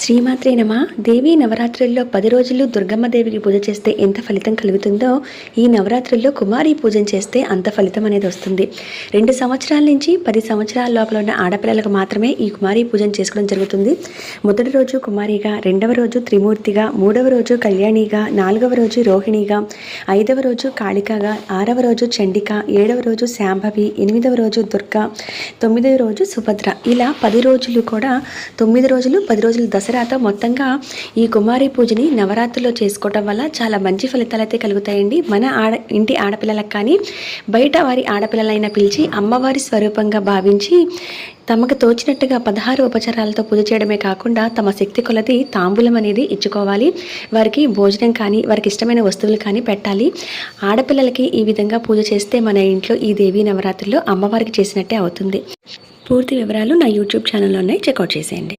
శ్రీమాత్రే నమ. దేవీ నవరాత్రుల్లో 10 రోజులు దుర్గమ్మ దేవికి పూజ చేస్తే ఎంత ఫలితం కలుగుతుందో ఈ నవరాత్రుల్లో కుమారి పూజన చేస్తే అంత ఫలితం అనేది వస్తుంది. 2 సంవత్సరాల నుంచి 10 సంవత్సరాల లోపల ఉన్న ఆడపిల్లలకు మాత్రమే ఈ కుమారి పూజన చేసుకోవడం జరుగుతుంది. మొదటి రోజు కుమారిగా, 2వ రోజు త్రిమూర్తిగా, 3వ రోజు కళ్యాణిగా, 4వ రోజు రోహిణిగా, 5వ రోజు కాళికగా, 6వ రోజు చండిక, 7వ రోజు శాంభవి, 8వ రోజు దుర్గా, 9వ రోజు సుభద్ర. ఇలా 10 రోజులు కూడా 9 రోజులు 10 రోజులు దసరాతో మొత్తంగా ఈ కుమారి పూజని నవరాత్రుల్లో చేసుకోవటం వల్ల చాలా మంచి ఫలితాలు అయితే కలుగుతాయండి. మన ఇంటి ఆడపిల్లలకు కానీ బయట వారి ఆడపిల్లలైనా పిలిచి అమ్మవారి స్వరూపంగా భావించి తమకు తోచినట్టుగా 16 ఉపచారాలతో పూజ చేయడమే కాకుండా తమ శక్తి కొలది తాంబూలం అనేది ఇచ్చుకోవాలి. వారికి భోజనం కానీ వారికి ఇష్టమైన వస్తువులు కానీ పెట్టాలి. ఆడపిల్లలకి ఈ విధంగా పూజ చేస్తే మన ఇంట్లో ఈ దేవీ నవరాత్రుల్లో అమ్మవారికి చేసినట్టే అవుతుంది. పూర్తి వివరాలు నా యూట్యూబ్ ఛానల్లోనే చెక్అవుట్ చేసేయండి.